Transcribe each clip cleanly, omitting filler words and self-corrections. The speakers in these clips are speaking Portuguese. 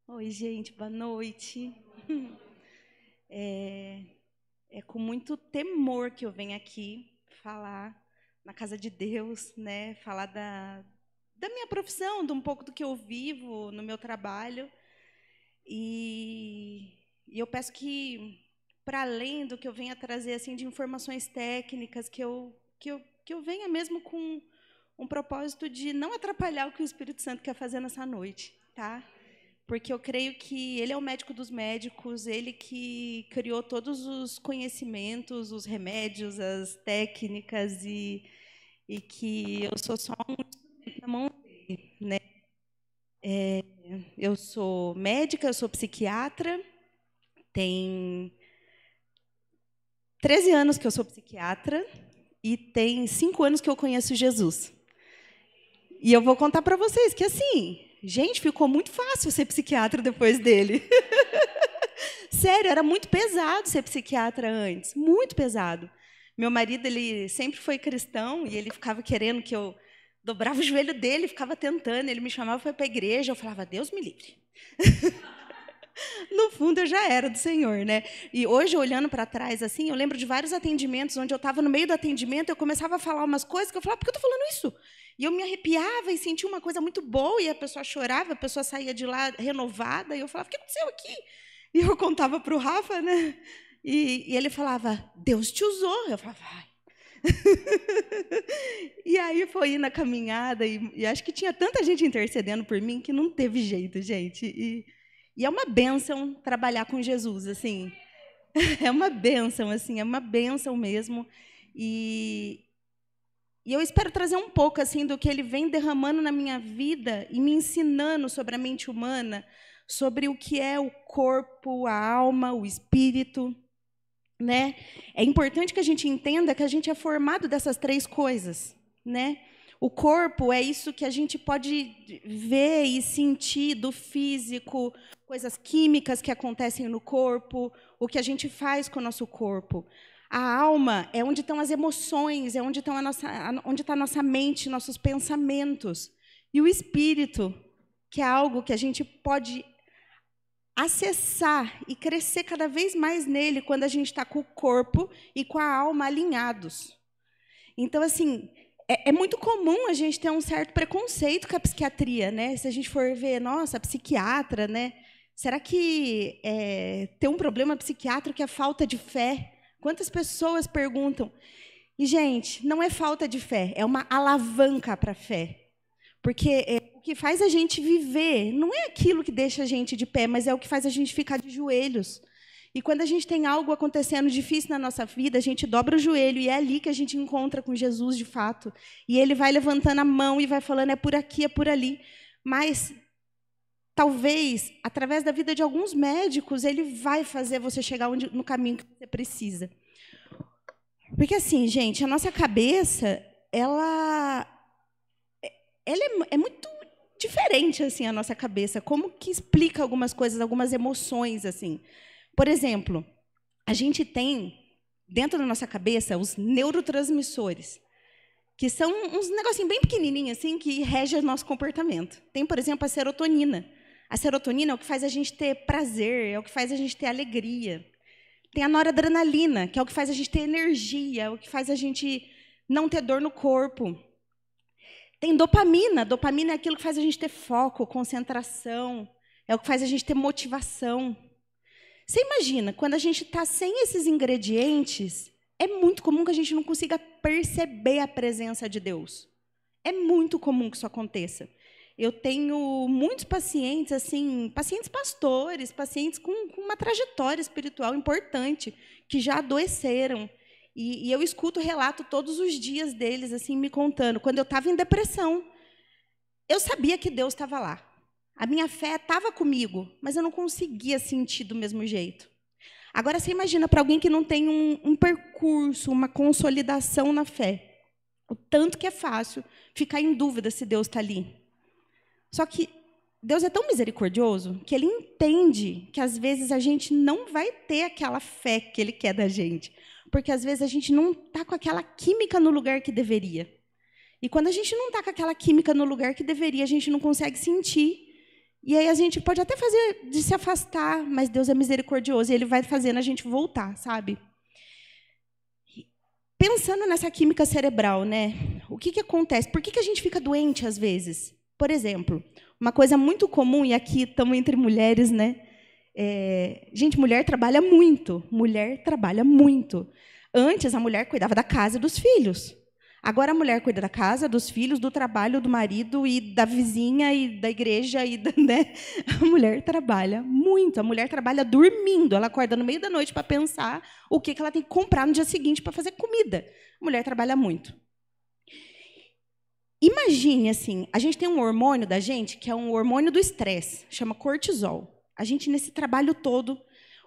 Oi, gente, boa noite. É com muito temor que eu venho aqui falar na casa de Deus, né? Falar da minha profissão, de um pouco do que eu vivo no meu trabalho. E eu peço que, para além do que eu venha trazer assim de informações técnicas, que eu venha mesmo com um propósito de não atrapalhar o que o Espírito Santo quer fazer nessa noite, tá? Porque eu creio que ele é o médico dos médicos, ele que criou todos os conhecimentos, os remédios, as técnicas, e que eu sou só um instrumento na mão dele, né? Eu sou médica, eu sou psiquiatra, tem 13 anos que eu sou psiquiatra e tem 5 anos que eu conheço Jesus. E eu vou contar para vocês que, assim, gente, ficou muito fácil ser psiquiatra depois dele. Sério, era muito pesado ser psiquiatra antes, muito pesado. Meu marido, ele sempre foi cristão e ele ficava querendo que eu dobrava o joelho dele, ficava tentando, ele me chamava para a igreja, eu falava, Deus me livre. No fundo, eu já era do Senhor, né? E hoje, olhando para trás, assim, eu lembro de vários atendimentos onde eu estava no meio do atendimento, eu começava a falar umas coisas que eu falava, por que eu estou falando isso? E eu me arrepiava e sentia uma coisa muito boa, e a pessoa chorava, a pessoa saía de lá renovada, e eu falava, o que aconteceu aqui? E eu contava para o Rafa, né? E ele falava, Deus te usou. Eu falava, vai. E aí foi na caminhada, e acho que tinha tanta gente intercedendo por mim que não teve jeito, gente. E é uma bênção trabalhar com Jesus, assim. É uma bênção, assim, é uma bênção mesmo. E, e eu espero trazer um pouco assim do que ele vem derramando na minha vida e me ensinando sobre a mente humana, sobre o que é o corpo, a alma, o espírito, né? É importante que a gente entenda que a gente é formado dessas três coisas, né? O corpo é isso que a gente pode ver e sentir do físico, coisas químicas que acontecem no corpo, o que a gente faz com o nosso corpo. A alma é onde estão as emoções, é onde onde está a nossa mente, nossos pensamentos. E o espírito, que é algo que a gente pode acessar e crescer cada vez mais nele quando a gente está com o corpo e com a alma alinhados. Então, assim, é muito comum a gente ter um certo preconceito com a psiquiatria, né? Se a gente for ver, nossa, psiquiatra, né? Será que tem um problema psiquiátrico que é falta de fé? Quantas pessoas perguntam? E, gente, não é falta de fé, é uma alavanca para a fé. Porque o que faz a gente viver não é aquilo que deixa a gente de pé, mas é o que faz a gente ficar de joelhos. E quando a gente tem algo acontecendo difícil na nossa vida, a gente dobra o joelho e é ali que a gente encontra com Jesus de fato. E ele vai levantando a mão e vai falando, é por aqui, é por ali. Mas talvez, através da vida de alguns médicos, ele vai fazer você chegar no caminho que você precisa. Porque assim, gente, a nossa cabeça, ela é muito diferente assim a nossa cabeça. Como que explica algumas coisas, algumas emoções assim? Por exemplo, a gente tem dentro da nossa cabeça os neurotransmissores, que são uns negocinhos bem pequenininhos assim que regem o nosso comportamento. Tem, por exemplo, a serotonina. A serotonina é o que faz a gente ter prazer, é o que faz a gente ter alegria. Tem a noradrenalina, que é o que faz a gente ter energia, é o que faz a gente não ter dor no corpo. Tem dopamina. Dopamina é aquilo que faz a gente ter foco, concentração, é o que faz a gente ter motivação. Você imagina, quando a gente está sem esses ingredientes, é muito comum que a gente não consiga perceber a presença de Deus. É muito comum que isso aconteça. Eu tenho muitos pacientes, assim, pacientes pastores, pacientes com uma trajetória espiritual importante, que já adoeceram. E eu escuto relato todos os dias deles, assim, me contando. Quando eu estava em depressão, eu sabia que Deus estava lá. A minha fé estava comigo, mas eu não conseguia sentir do mesmo jeito. Agora, você imagina para alguém que não tem um percurso, uma consolidação na fé. O tanto que é fácil ficar em dúvida se Deus está ali. Só que Deus é tão misericordioso que Ele entende que, às vezes, a gente não vai ter aquela fé que Ele quer da gente. Porque, às vezes, a gente não está com aquela química no lugar que deveria. E quando a gente não está com aquela química no lugar que deveria, a gente não consegue sentir. E aí a gente pode até fazer de se afastar, mas Deus é misericordioso e Ele vai fazendo a gente voltar, sabe? Pensando nessa química cerebral, né? O que acontece? Por que a gente fica doente às vezes? Por exemplo, uma coisa muito comum, e aqui estamos entre mulheres, né? Gente, mulher trabalha muito. Mulher trabalha muito. Antes, a mulher cuidava da casa e dos filhos. Agora, a mulher cuida da casa, dos filhos, do trabalho, do marido e da vizinha e da igreja. Né? A mulher trabalha muito. A mulher trabalha dormindo. Ela acorda no meio da noite para pensar o que ela tem que comprar no dia seguinte para fazer comida. A mulher trabalha muito. Imagine, assim, a gente tem um hormônio da gente, que é um hormônio do estresse, chama cortisol. A gente, nesse trabalho todo,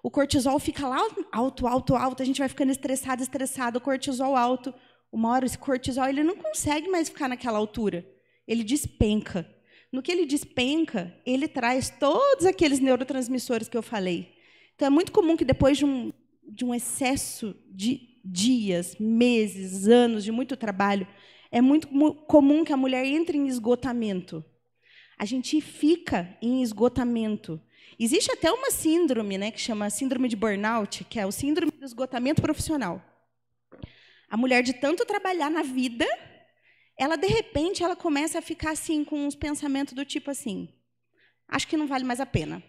o cortisol fica lá alto, alto, alto, a gente vai ficando estressado, o cortisol alto. Uma hora, esse cortisol ele não consegue mais ficar naquela altura. Ele despenca. No que ele despenca, ele traz todos aqueles neurotransmissores que eu falei. Então, é muito comum que, depois de um excesso de dias, meses, anos de muito trabalho, é muito comum que a mulher entre em esgotamento. A gente fica em esgotamento. Existe até uma síndrome, né, que chama síndrome de burnout, que é o síndrome do esgotamento profissional. A mulher, de tanto trabalhar na vida, ela, de repente, ela começa a ficar assim, com uns pensamentos do tipo assim, acho que não vale mais a pena.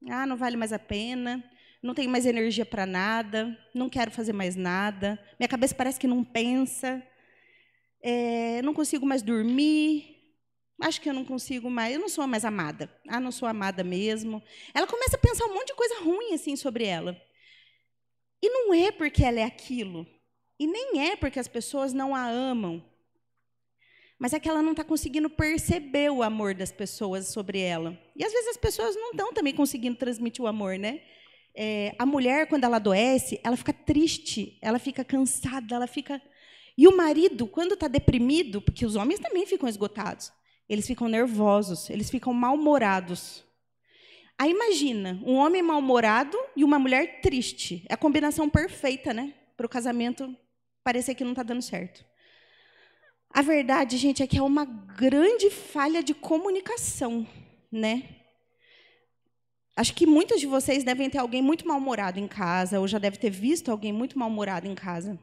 Ah, não vale mais a pena, não tenho mais energia para nada, não quero fazer mais nada, minha cabeça parece que não pensa, não consigo mais dormir, acho que eu não consigo mais, eu não sou mais amada. Ah, não sou amada mesmo. Ela começa a pensar um monte de coisa ruim assim sobre ela. E não é porque ela é aquilo. E nem é porque as pessoas não a amam. Mas é que ela não está conseguindo perceber o amor das pessoas sobre ela. E, às vezes, as pessoas não estão também conseguindo transmitir o amor, né? A mulher, quando ela adoece, ela fica triste, ela fica cansada, ela fica... E o marido, quando está deprimido, porque os homens também ficam esgotados, eles ficam nervosos, eles ficam mal-humorados. Aí, imagina, um homem mal-humorado e uma mulher triste. É a combinação perfeita, né? Para o casamento parecer que não está dando certo. A verdade, gente, é que é uma grande falha de comunicação, né? Acho que muitos de vocês devem ter alguém muito mal-humorado em casa, ou já deve ter visto alguém muito mal-humorado em casa.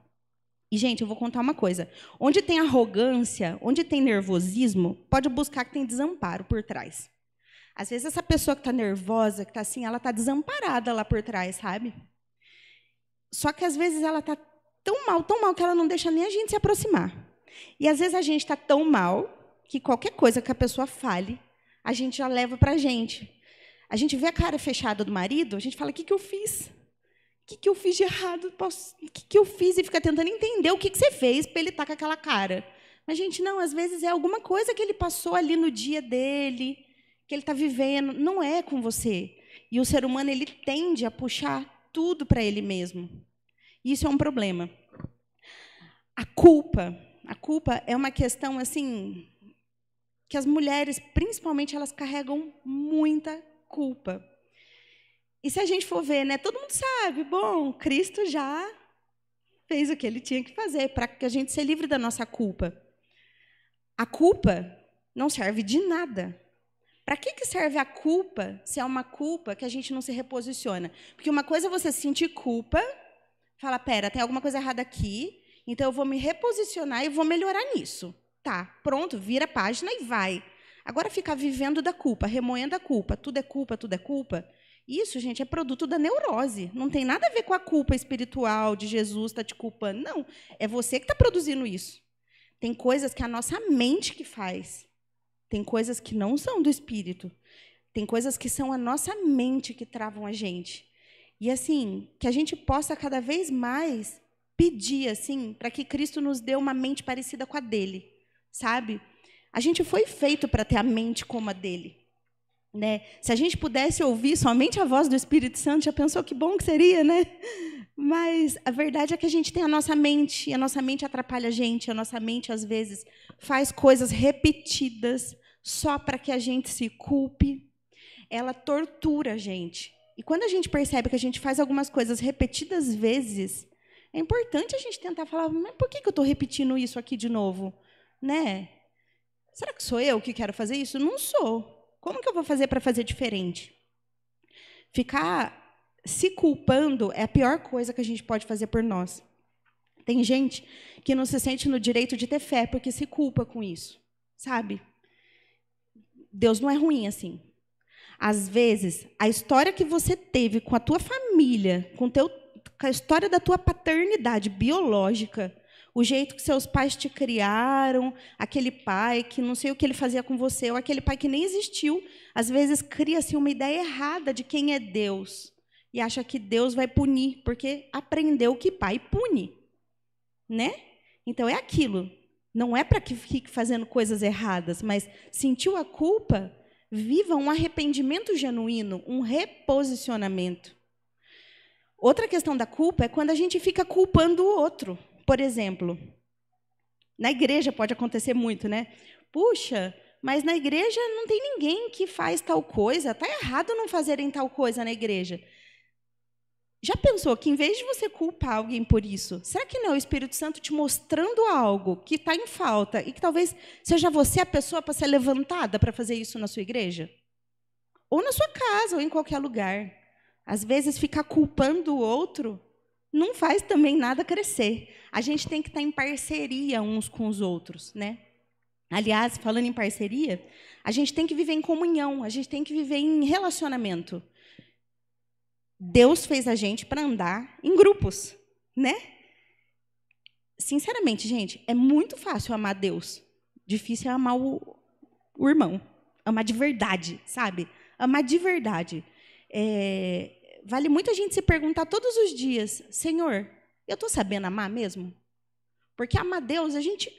E, gente, eu vou contar uma coisa. Onde tem arrogância, onde tem nervosismo, pode buscar que tem desamparo por trás. Às vezes, essa pessoa que está nervosa, que está assim, ela está desamparada lá por trás, sabe? Só que, às vezes, ela está tão mal, que ela não deixa nem a gente se aproximar. E, às vezes, a gente está tão mal que qualquer coisa que a pessoa fale, a gente já leva para a gente. A gente vê a cara fechada do marido, a gente fala, o que eu fiz? O que eu fiz de errado? O que eu fiz? E fica tentando entender o que você fez para ele estar com aquela cara. Mas, gente, não, às vezes é alguma coisa que ele passou ali no dia dele, que ele está vivendo, não é com você. E o ser humano, ele tende a puxar tudo para ele mesmo. E isso é um problema. A culpa é uma questão assim que as mulheres, principalmente, elas carregam muita culpa. E se a gente for ver, né, todo mundo sabe, bom, Cristo já fez o que ele tinha que fazer para que a gente se livre da nossa culpa. A culpa não serve de nada. Para que serve a culpa se é uma culpa que a gente não se reposiciona? Porque uma coisa é você sentir culpa, fala, pera, tem alguma coisa errada aqui, então eu vou me reposicionar e vou melhorar nisso. Tá, pronto, vira a página e vai. Agora ficar vivendo da culpa, remoendo a culpa, tudo é culpa, tudo é culpa. Isso, gente, é produto da neurose. Não tem nada a ver com a culpa espiritual de Jesus está te culpando. Não, é você que está produzindo isso. Tem coisas que a nossa mente que faz. Tem coisas que não são do espírito. Tem coisas que são a nossa mente que travam a gente. E, assim, que a gente possa cada vez mais pedir, assim, para que Cristo nos dê uma mente parecida com a dele, sabe? A gente foi feito para ter a mente como a dele. Né? Se a gente pudesse ouvir somente a voz do Espírito Santo, já pensou que bom que seria, né? Mas a verdade é que a gente tem a nossa mente, e a nossa mente atrapalha a gente, a nossa mente, às vezes, faz coisas repetidas só para que a gente se culpe. Ela tortura a gente. E quando a gente percebe que a gente faz algumas coisas repetidas vezes, é importante a gente tentar falar, mas por que eu estou repetindo isso aqui de novo? Né? Será que sou eu que quero fazer isso? Não sou. Como que eu vou fazer para fazer diferente? Ficar se culpando é a pior coisa que a gente pode fazer por nós. Tem gente que não se sente no direito de ter fé porque se culpa com isso, sabe? Deus não é ruim assim. Às vezes, a história que você teve com a tua família, com a história da tua paternidade biológica, o jeito que seus pais te criaram, aquele pai que não sei o que ele fazia com você, ou aquele pai que nem existiu, às vezes cria-se uma ideia errada de quem é Deus e acha que Deus vai punir, porque aprendeu que pai pune, né? Então é aquilo. Não é para que fique fazendo coisas erradas, mas sentiu a culpa, viva um arrependimento genuíno, um reposicionamento. Outra questão da culpa é quando a gente fica culpando o outro. Por exemplo, na igreja pode acontecer muito, né? Puxa, mas na igreja não tem ninguém que faz tal coisa. Está errado não fazerem tal coisa na igreja. Já pensou que, em vez de você culpar alguém por isso, será que não é o Espírito Santo te mostrando algo que está em falta e que talvez seja você a pessoa para ser levantada para fazer isso na sua igreja? Ou na sua casa, ou em qualquer lugar. Às vezes, ficar culpando o outro não faz também nada crescer. A gente tem que estar em parceria uns com os outros, né? Aliás, falando em parceria, a gente tem que viver em comunhão, a gente tem que viver em relacionamento. Deus fez a gente para andar em grupos, né? Sinceramente, gente, é muito fácil amar Deus. Difícil é amar o irmão. Amar de verdade, sabe? Amar de verdade. Vale muito a gente se perguntar todos os dias, Senhor, eu estou sabendo amar mesmo? Porque amar Deus, a gente...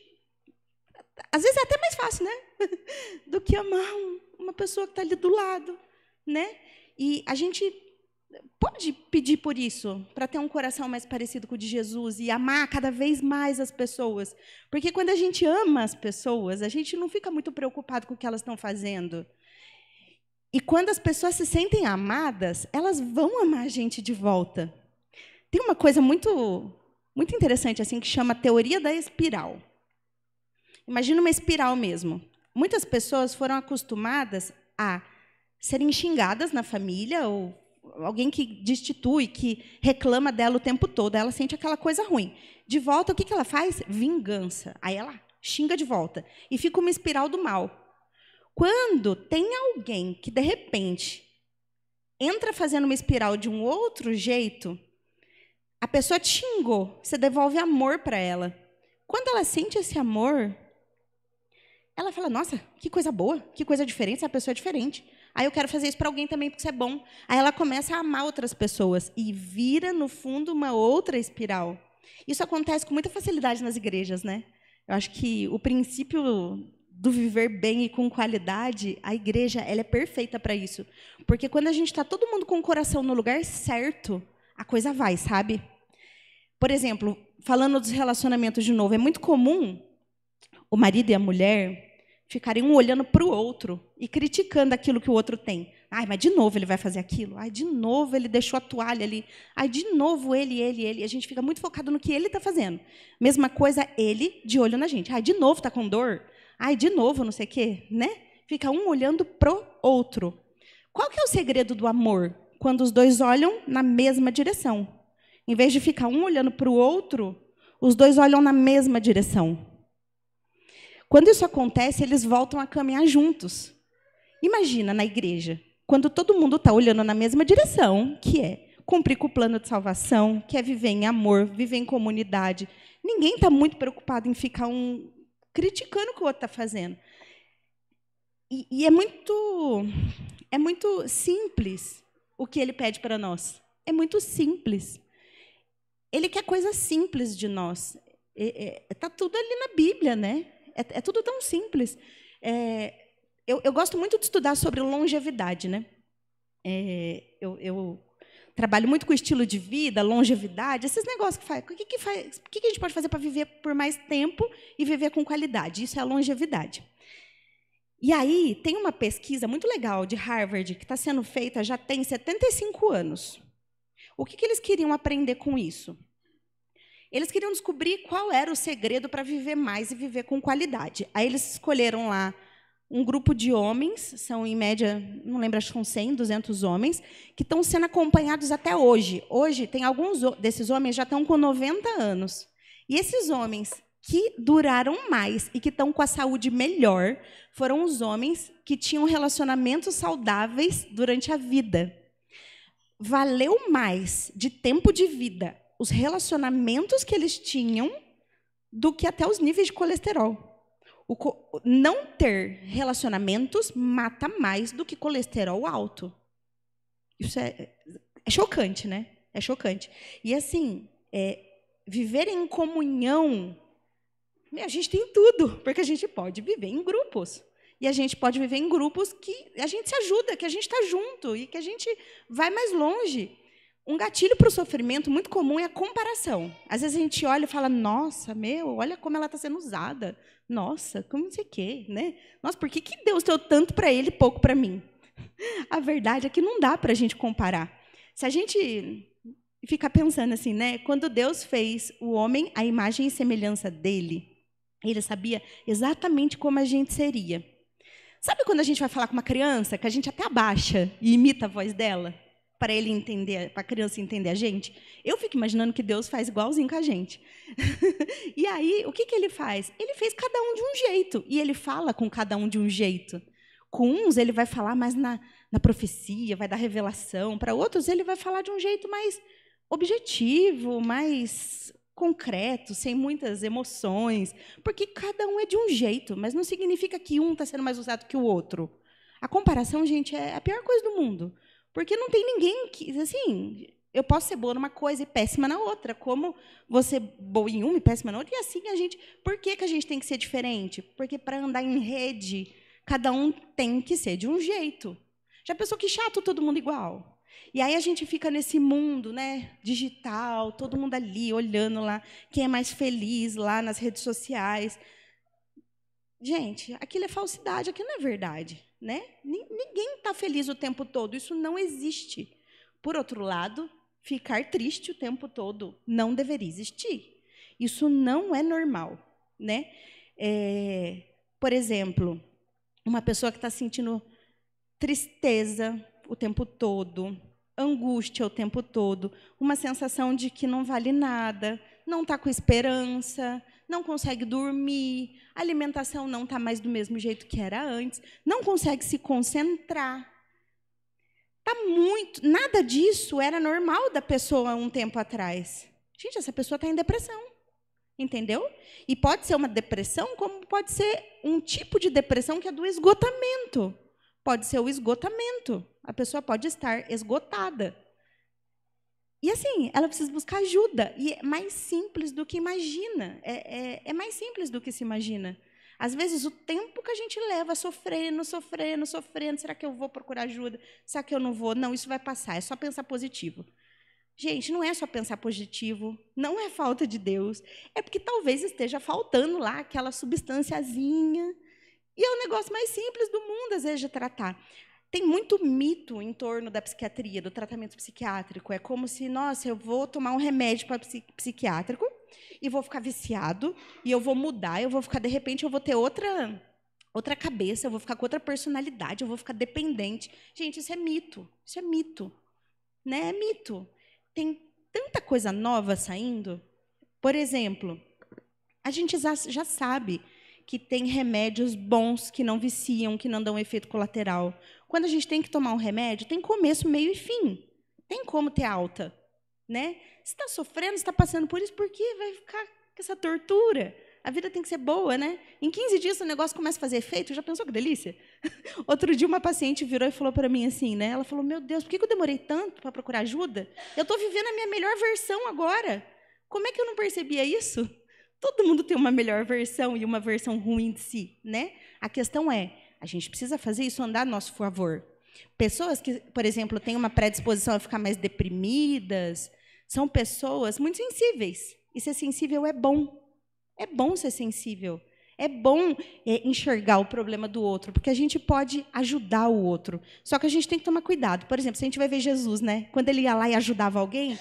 Às vezes é até mais fácil, né? Do que amar uma pessoa que está ali do lado, né? E a gente pode pedir por isso, para ter um coração mais parecido com o de Jesus e amar cada vez mais as pessoas. Porque quando a gente ama as pessoas, a gente não fica muito preocupado com o que elas estão fazendo. E quando as pessoas se sentem amadas, elas vão amar a gente de volta. Tem uma coisa muito interessante assim que chama teoria da espiral. Imagina uma espiral mesmo. Muitas pessoas foram acostumadas a serem xingadas na família, ou alguém que destitui, que reclama dela o tempo todo. Ela sente aquela coisa ruim. De volta, o que ela faz? Vingança. Aí ela xinga de volta. E fica uma espiral do mal. Quando tem alguém que, de repente, entra fazendo uma espiral de um outro jeito, a pessoa te xingou, você devolve amor para ela. Quando ela sente esse amor, ela fala, nossa, que coisa boa, que coisa diferente, essa pessoa é diferente. Aí eu quero fazer isso para alguém também, porque isso é bom. Aí ela começa a amar outras pessoas e vira, no fundo, uma outra espiral. Isso acontece com muita facilidade nas igrejas, né? Eu acho que o princípio do viver bem e com qualidade, a igreja ela é perfeita para isso. Porque quando a gente está todo mundo com o coração no lugar certo, a coisa vai, sabe? Por exemplo, falando dos relacionamentos de novo, é muito comum o marido e a mulher ficarem um olhando para o outro e criticando aquilo que o outro tem. Ai, mas de novo ele vai fazer aquilo. Ai, de novo ele deixou a toalha ali. Ai, de novo ele. A gente fica muito focado no que ele está fazendo. Mesma coisa, ele de olho na gente. Ai, de novo está com dor. Ai, de novo não sei o quê, né? Fica um olhando pro outro. Qual que é o segredo do amor? Quando os dois olham na mesma direção. Em vez de ficar um olhando para o outro, os dois olham na mesma direção. Quando isso acontece, eles voltam a caminhar juntos. Imagina na igreja, quando todo mundo está olhando na mesma direção, que é cumprir com o plano de salvação, que é viver em amor, viver em comunidade. Ninguém está muito preocupado em ficar criticando o que o outro está fazendo. E é muito simples o que ele pede para nós. É muito simples. Ele quer coisas simples de nós. Está tudo ali na Bíblia, né? É tudo tão simples. Eu gosto muito de estudar sobre longevidade, né? Eu trabalho muito com estilo de vida, longevidade, esses negócios que faz. O que a gente pode fazer para viver por mais tempo e viver com qualidade? Isso é a longevidade. E aí, tem uma pesquisa muito legal de Harvard que está sendo feita já tem 75 anos. O que eles queriam aprender com isso? Eles queriam descobrir qual era o segredo para viver mais e viver com qualidade. Aí eles escolheram lá um grupo de homens, são em média, não lembro, acho que são 100, 200 homens, que estão sendo acompanhados até hoje. Hoje, tem alguns desses homens já estão com 90 anos. E esses homens que duraram mais e que estão com a saúde melhor foram os homens que tinham relacionamentos saudáveis durante a vida. Valeu mais de tempo de vida os relacionamentos que eles tinham do que até os níveis de colesterol. Não ter relacionamentos mata mais do que colesterol alto. Isso é chocante, né? É chocante. E, assim, viver em comunhão, a gente tem tudo, porque a gente pode viver em grupos. E a gente pode viver em grupos que a gente se ajuda, que a gente está junto e que a gente vai mais longe. Um gatilho para o sofrimento muito comum é a comparação. Às vezes a gente olha e fala, nossa, olha como ela está sendo usada. Nossa, como não sei o quê, né? Nossa, por que Deus deu tanto para ele e pouco para mim? A verdade é que não dá para a gente comparar. Se a gente ficar pensando assim, né? Quando Deus fez o homem à imagem e semelhança dele, ele sabia exatamente como a gente seria. Sabe quando a gente vai falar com uma criança, que a gente até abaixa e imita a voz dela? Para ele entender, para a criança entender a gente, eu fico imaginando que Deus faz igualzinho com a gente. E aí, o que ele faz? Ele fez cada um de um jeito, e ele fala com cada um de um jeito. Com uns, ele vai falar mais na profecia, vai dar revelação. Para outros, ele vai falar de um jeito mais objetivo, mais concreto, sem muitas emoções, porque cada um é de um jeito, mas não significa que um está sendo mais usado que o outro. A comparação, gente, é a pior coisa do mundo. Porque não tem ninguém que, assim, eu posso ser boa numa coisa e péssima na outra, como você boa em uma e péssima na outra, e assim a gente... Por que a gente tem que ser diferente? Porque para andar em rede, cada um tem que ser de um jeito. Já pensou que chato todo mundo igual? E aí a gente fica nesse mundo, né, digital, todo mundo ali, olhando lá, quem é mais feliz lá nas redes sociais. Gente, aquilo é falsidade, aquilo não é verdade. Né? Ninguém está feliz o tempo todo, isso não existe. Por outro lado, ficar triste o tempo todo não deveria existir. Isso não é normal. Né? Por exemplo, uma pessoa que está sentindo tristeza o tempo todo, angústia o tempo todo, uma sensação de que não vale nada, não está com esperança, não consegue dormir, a alimentação não está mais do mesmo jeito que era antes, não consegue se concentrar. Nada disso era normal da pessoa um tempo atrás. Gente, essa pessoa está em depressão, entendeu? E pode ser uma depressão, como pode ser um tipo de depressão que é do esgotamento. Pode ser o esgotamento. A pessoa pode estar esgotada. E, assim, ela precisa buscar ajuda. E é mais simples do que imagina. É mais simples do que se imagina. Às vezes, o tempo que a gente leva sofrendo, será que eu vou procurar ajuda? Será que eu não vou? Não, isso vai passar. É só pensar positivo. Gente, não é só pensar positivo. Não é falta de Deus. É porque talvez esteja faltando lá aquela substânciazinha. E é o negócio mais simples do mundo, às vezes, de tratar. Tem muito mito em torno da psiquiatria, do tratamento psiquiátrico. É como se, nossa, eu vou tomar um remédio para psiquiátrico e vou ficar viciado, e eu vou mudar, eu vou ficar, de repente, eu vou ter outra cabeça, eu vou ficar com outra personalidade, eu vou ficar dependente. Gente, isso é mito. Isso é mito. Né? É mito. Tem tanta coisa nova saindo. Por exemplo, a gente já sabe que tem remédios bons que não viciam, que não dão efeito colateral. Quando a gente tem que tomar um remédio, tem começo, meio e fim. Tem como ter alta. Né? Se está sofrendo, está passando por isso, por que vai ficar com essa tortura? A vida tem que ser boa, né? Em 15 dias o negócio começa a fazer efeito. Já pensou que delícia? Outro dia uma paciente virou e falou para mim assim, né? Ela falou, meu Deus, por que eu demorei tanto para procurar ajuda? Eu estou vivendo a minha melhor versão agora. Como é que eu não percebia isso? Todo mundo tem uma melhor versão e uma versão ruim de si, né? A questão é, a gente precisa fazer isso andar a nosso favor. Pessoas que, por exemplo, têm uma predisposição a ficar mais deprimidas, são pessoas muito sensíveis. E ser sensível é bom. É bom ser sensível. É bom enxergar o problema do outro, porque a gente pode ajudar o outro. Só que a gente tem que tomar cuidado. Por exemplo, se a gente vai ver Jesus, né? Quando ele ia lá e ajudava alguém,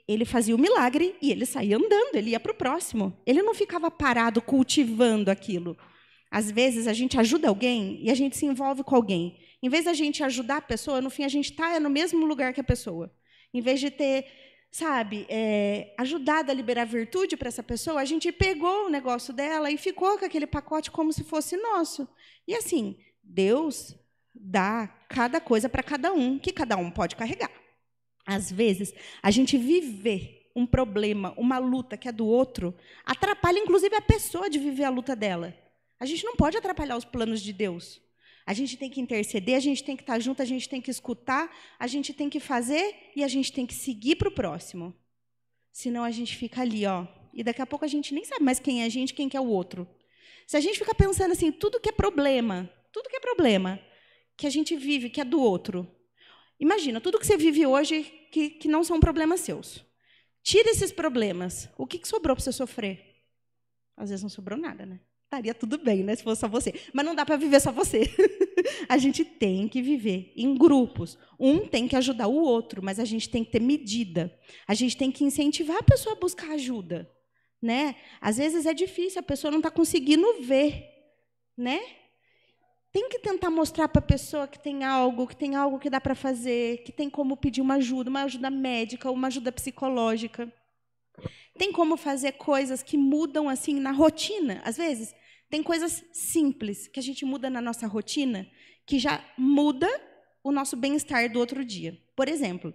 ele fazia o milagre e ele saía andando, ele ia para o próximo. Ele não ficava parado cultivando aquilo. Às vezes, a gente ajuda alguém e a gente se envolve com alguém. Em vez da gente ajudar a pessoa, no fim, a gente está no mesmo lugar que a pessoa. Em vez de ter, sabe, ajudado a liberar virtude para essa pessoa, a gente pegou o negócio dela e ficou com aquele pacote como se fosse nosso. E, assim, Deus dá cada coisa para cada um, que cada um pode carregar. Às vezes, a gente viver um problema, uma luta que é do outro, atrapalha, inclusive, a pessoa de viver a luta dela. A gente não pode atrapalhar os planos de Deus. A gente tem que interceder, a gente tem que estar junto, a gente tem que escutar, a gente tem que fazer e a gente tem que seguir para o próximo. Senão a gente fica ali, ó, e daqui a pouco a gente nem sabe mais quem é a gente, quem que é o outro. Se a gente ficar pensando assim, tudo que é problema que a gente vive, que é do outro. Imagina, tudo que você vive hoje que não são problemas seus. Tira esses problemas. O que sobrou para você sofrer? Às vezes não sobrou nada, né? Estaria tudo bem, né, se fosse só você. Mas não dá para viver só você. A gente tem que viver em grupos. Um tem que ajudar o outro, mas a gente tem que ter medida. A gente tem que incentivar a pessoa a buscar ajuda. Né? Às vezes é difícil, a pessoa não está conseguindo ver. Né? Tem que tentar mostrar para a pessoa que tem algo que dá para fazer, que tem como pedir uma ajuda médica, uma ajuda psicológica. Tem como fazer coisas que mudam assim na rotina. Às vezes, tem coisas simples que a gente muda na nossa rotina, que já muda o nosso bem-estar do outro dia. Por exemplo,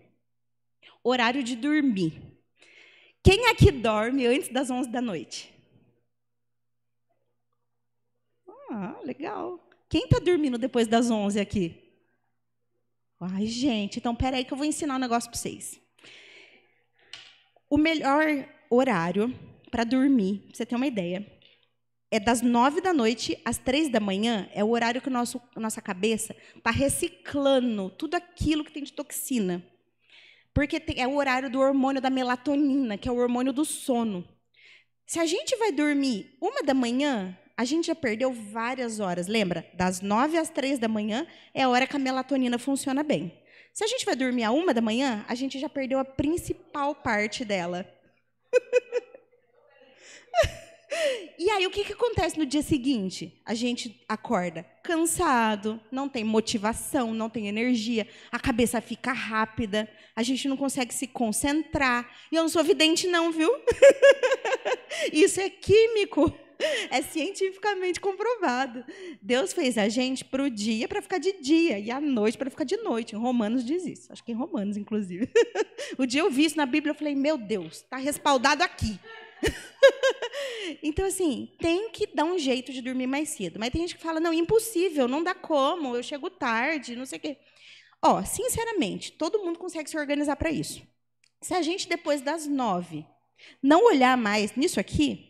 horário de dormir. Quem aqui dorme antes das 11 da noite? Ah, legal. Quem está dormindo depois das 11 aqui? Ai, gente, então peraí que eu vou ensinar um negócio para vocês. O melhor horário para dormir, para você ter uma ideia, é das 9 da noite às 3 da manhã, é o horário que a nossa cabeça está reciclando tudo aquilo que tem de toxina. Porque é o horário do hormônio da melatonina, que é o hormônio do sono. Se a gente vai dormir 1 da manhã, a gente já perdeu várias horas. Lembra? Das 9 às 3 da manhã é a hora que a melatonina funciona bem. Se a gente vai dormir à 1 da manhã, a gente já perdeu a principal parte dela. E aí, o que acontece no dia seguinte? A gente acorda cansado, não tem motivação, não tem energia, a cabeça fica rápida, a gente não consegue se concentrar. E eu não sou vidente, não, viu? Isso é químico, é cientificamente comprovado. Deus fez a gente para o dia para ficar de dia e à noite para ficar de noite. Em Romanos diz isso, acho que em Romanos, inclusive. O dia eu vi isso na Bíblia, eu falei, meu Deus, está respaldado aqui. Então, assim, tem que dar um jeito de dormir mais cedo. Mas tem gente que fala, não, impossível, não dá como, eu chego tarde, não sei o quê. Ó, sinceramente, todo mundo consegue se organizar para isso. Se a gente, depois das 9, não olhar mais nisso aqui,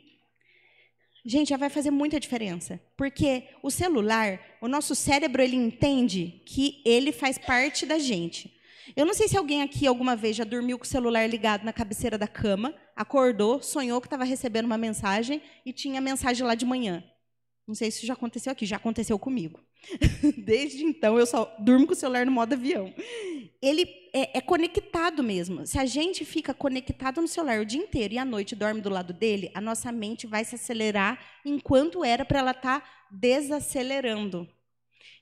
gente, já vai fazer muita diferença. Porque o celular, o nosso cérebro, ele entende que ele faz parte da gente. Eu não sei se alguém aqui alguma vez já dormiu com o celular ligado na cabeceira da cama, acordou, sonhou que estava recebendo uma mensagem e tinha mensagem lá de manhã. Não sei se isso já aconteceu aqui, já aconteceu comigo. Desde então, eu só durmo com o celular no modo avião. Ele é conectado mesmo. Se a gente fica conectado no celular o dia inteiro e à noite dorme do lado dele, a nossa mente vai se acelerar enquanto era para ela estar desacelerando.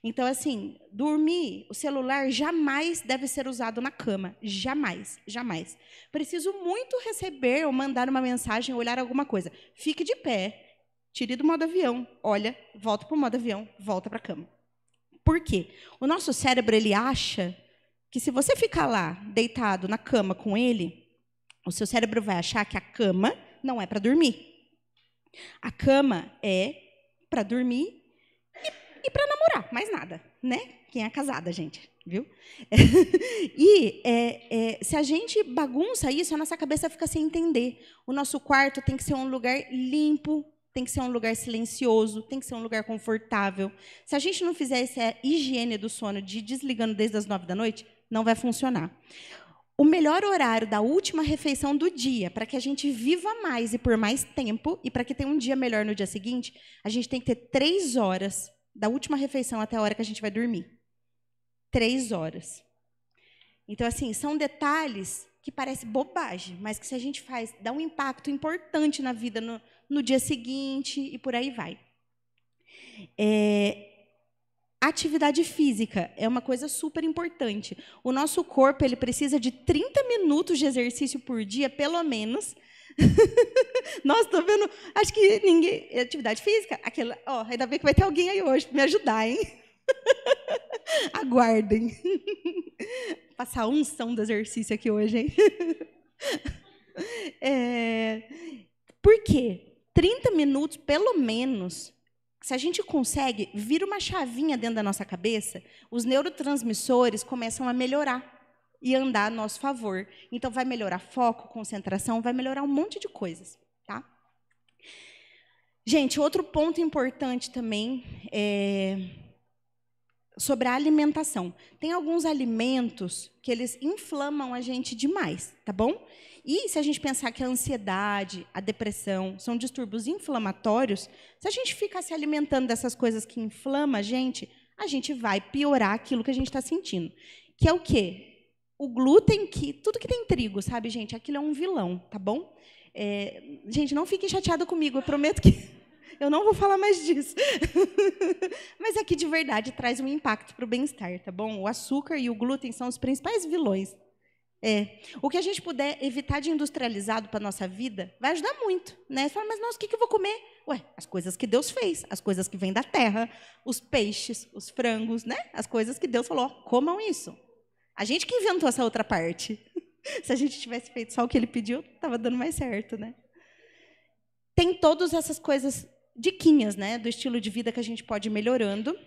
Então, assim, dormir, o celular jamais deve ser usado na cama. Jamais, jamais. Preciso muito receber ou mandar uma mensagem, olhar alguma coisa. Fique de pé, tire do modo avião, olha, volta para o modo avião, volta para a cama. Por quê? O nosso cérebro, ele acha que se você ficar lá, deitado na cama com ele, o seu cérebro vai achar que a cama não é para dormir. A cama é para dormir e para namorar, mais nada, né? Quem é casada, gente, viu? E se a gente bagunça isso, a nossa cabeça fica sem entender. O nosso quarto tem que ser um lugar limpo, tem que ser um lugar silencioso, tem que ser um lugar confortável. Se a gente não fizer essa higiene do sono de ir desligando desde as 9 da noite, não vai funcionar. O melhor horário da última refeição do dia, para que a gente viva mais e por mais tempo, e para que tenha um dia melhor no dia seguinte, a gente tem que ter 3 horas da última refeição até a hora que a gente vai dormir. 3 horas. Então, assim, são detalhes que parecem bobagem, mas que se a gente faz, dá um impacto importante na vida no dia seguinte e por aí vai. Atividade física é uma coisa super importante. O nosso corpo ele precisa de 30 minutos de exercício por dia, pelo menos. Nossa, estou vendo. Acho que ninguém. Atividade física? Aquela, ainda bem que vai ter alguém aí hoje para me ajudar, hein? Aguardem. Passar a unção do exercício aqui hoje, hein? Por quê? 30 minutos, pelo menos. Se a gente consegue, vira uma chavinha dentro da nossa cabeça, os neurotransmissores começam a melhorar e andar a nosso favor. Então, vai melhorar foco, concentração, vai melhorar um monte de coisas. Tá? Gente, outro ponto importante também é sobre a alimentação. Tem alguns alimentos que eles inflamam a gente demais, tá bom? E se a gente pensar que a ansiedade, a depressão são distúrbios inflamatórios, se a gente ficar se alimentando dessas coisas que inflamam a gente vai piorar aquilo que a gente está sentindo. Que é o quê? O glúten, tudo que tem trigo, sabe, gente? Aquilo é um vilão, tá bom? Gente, não fiquem chateados comigo, eu prometo que eu não vou falar mais disso. Mas aqui, de verdade, traz um impacto para o bem-estar, tá bom? O açúcar e o glúten são os principais vilões. O que a gente puder evitar de industrializado para a nossa vida vai ajudar muito. Né? Você fala, mas, nossa, o que eu vou comer? Ué, as coisas que Deus fez, as coisas que vêm da terra, os peixes, os frangos, né? As coisas que Deus falou, comam isso. A gente que inventou essa outra parte. Se a gente tivesse feito só o que Ele pediu, estava dando mais certo. Né? Tem todas essas coisas diquinhas, né, do estilo de vida que a gente pode ir melhorando.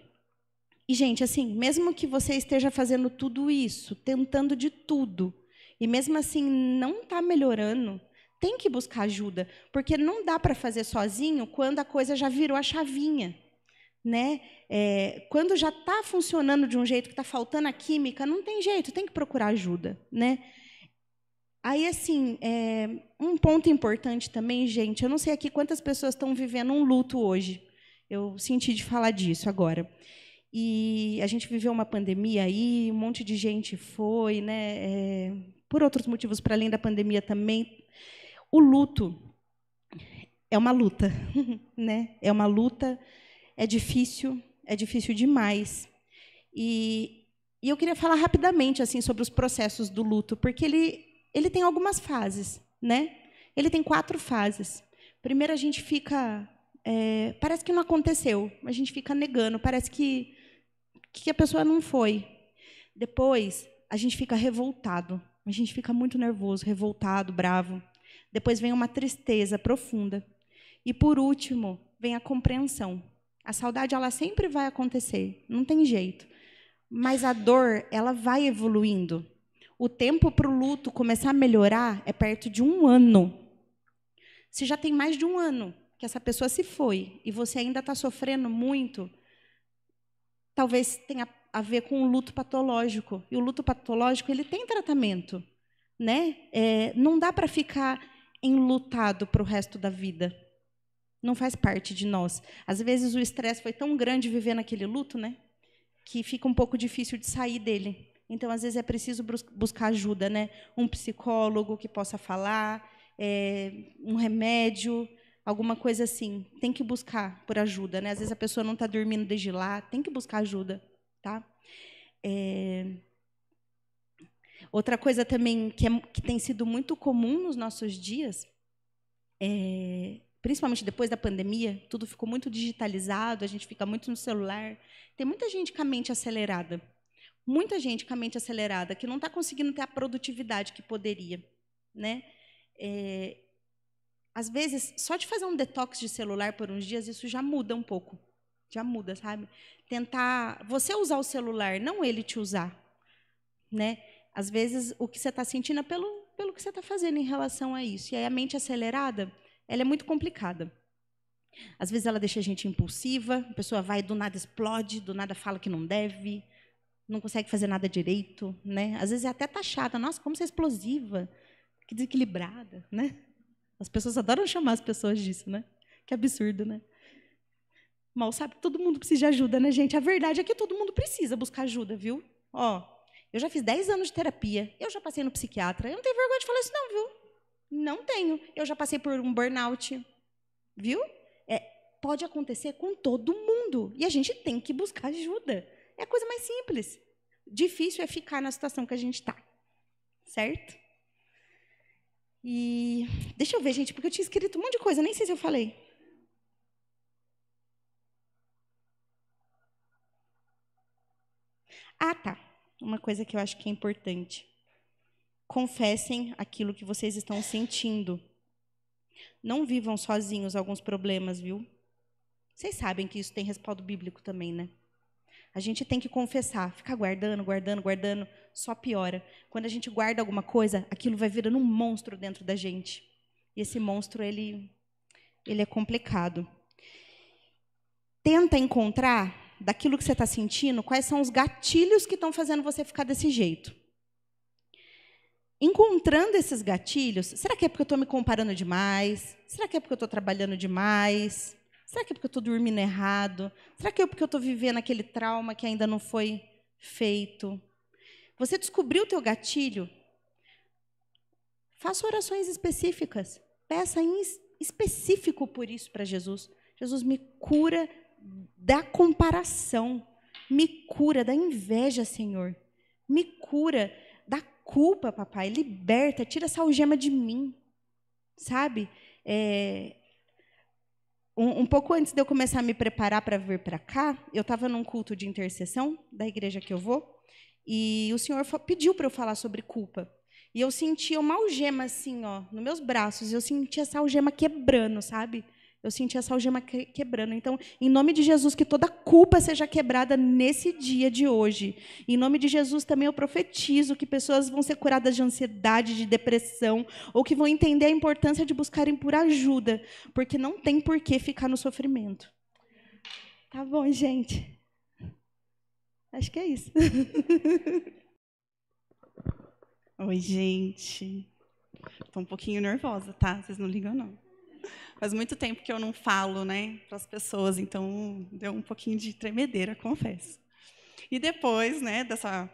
E, gente, assim, mesmo que você esteja fazendo tudo isso, tentando de tudo, e mesmo assim não está melhorando, tem que buscar ajuda, porque não dá para fazer sozinho quando a coisa já virou a chavinha. Né? Quando já está funcionando de um jeito que está faltando a química, não tem jeito, tem que procurar ajuda. Né? Aí, assim, um ponto importante também, gente, eu não sei aqui quantas pessoas estão vivendo um luto hoje. Eu senti de falar disso agora. E a gente viveu uma pandemia aí, um monte de gente foi, né? Por outros motivos, para além da pandemia também. O luto é uma luta, né? É uma luta, é difícil demais. E eu queria falar rapidamente assim sobre os processos do luto, porque ele tem algumas fases, né? Ele tem 4 fases. Primeiro, a gente fica... parece que não aconteceu. A gente fica negando. Parece que a pessoa não foi. Depois, a gente fica revoltado. A gente fica muito nervoso, revoltado, bravo. Depois vem uma tristeza profunda. E, por último, vem a compreensão. A saudade ela sempre vai acontecer. Não tem jeito. Mas a dor ela vai evoluindo. O tempo para o luto começar a melhorar é perto de 1 ano. Se já tem mais de 1 ano que essa pessoa se foi e você ainda está sofrendo muito, talvez tenha a ver com o luto patológico. E o luto patológico ele tem tratamento. Né? Não dá para ficar enlutado para o resto da vida. Não faz parte de nós. Às vezes o estresse foi tão grande viver naquele luto, né? Que fica um pouco difícil de sair dele. Então, às vezes, é preciso buscar ajuda, né? Um psicólogo que possa falar, um remédio, alguma coisa assim. Tem que buscar por ajuda, né? Às vezes a pessoa não está dormindo desde lá, tem que buscar ajuda, tá? Outra coisa também que tem sido muito comum nos nossos dias, principalmente depois da pandemia, tudo ficou muito digitalizado, a gente fica muito no celular. Tem muita gente com a mente acelerada. Muita gente com a mente acelerada, que não está conseguindo ter a produtividade que poderia. Né? Às vezes, só de fazer um detox de celular por uns dias, isso já muda um pouco. Já muda, sabe? Tentar você usar o celular, não ele te usar. Né? Às vezes, o que você está sentindo é pelo que você está fazendo em relação a isso. E aí, a mente acelerada, ela é muito complicada. Às vezes, ela deixa a gente impulsiva, a pessoa vai, do nada explode, do nada fala que não deve, não consegue fazer nada direito. Né? Às vezes, é até taxada. Nossa, como você é explosiva, que desequilibrada. Né? As pessoas adoram chamar as pessoas disso. Né? Que absurdo, né? Mal sabe que todo mundo precisa de ajuda, né, gente? A verdade é que todo mundo precisa buscar ajuda, viu? Eu já fiz 10 anos de terapia, eu já passei no psiquiatra. Eu não tenho vergonha de falar isso, não, viu? Não tenho. Eu já passei por um burnout, viu? pode acontecer com todo mundo. E a gente tem que buscar ajuda. É a coisa mais simples. Difícil é ficar na situação que a gente está. Certo? E deixa eu ver, gente, porque eu tinha escrito um monte de coisa, nem sei se eu falei. Ah, tá. Uma coisa que eu acho que é importante. Confessem aquilo que vocês estão sentindo. Não vivam sozinhos alguns problemas, viu? Vocês sabem que isso tem respaldo bíblico também, né? A gente tem que confessar. Ficar guardando, só piora. Quando a gente guarda alguma coisa, aquilo vai virando um monstro dentro da gente. E esse monstro, ele é complicado. Tenta encontrar, daquilo que você está sentindo, quais são os gatilhos que estão fazendo você ficar desse jeito. Encontrando esses gatilhos, será que é porque eu estou me comparando demais? Será que é porque eu estou trabalhando demais? Será que é porque eu estou dormindo errado? Será que é porque eu estou vivendo aquele trauma que ainda não foi feito? Você descobriu o teu gatilho? Faça orações específicas. Peça em específico por isso para Jesus. Jesus, me cura da comparação. Me cura da inveja, Senhor. Me cura da culpa, papai. Liberta, tira essa algema de mim. Sabe? Um pouco antes de eu começar a me preparar para vir para cá, eu estava num culto de intercessão da igreja que eu vou, e o Senhor pediu para eu falar sobre culpa. E eu sentia uma algema assim, ó, nos meus braços, e eu sentia essa algema quebrando, sabe? Eu sentia essa algema quebrando. Então, em nome de Jesus, que toda culpa seja quebrada nesse dia de hoje. Em nome de Jesus, também eu profetizo que pessoas vão ser curadas de ansiedade, de depressão, ou que vão entender a importância de buscarem por ajuda, porque não tem por que ficar no sofrimento. Tá bom, gente? Acho que é isso. Oi, gente. Estou um pouquinho nervosa, tá? Vocês não ligam, não. Faz muito tempo que eu não falo, né, para as pessoas, então deu um pouquinho de tremedeira, confesso. E depois, né, dessa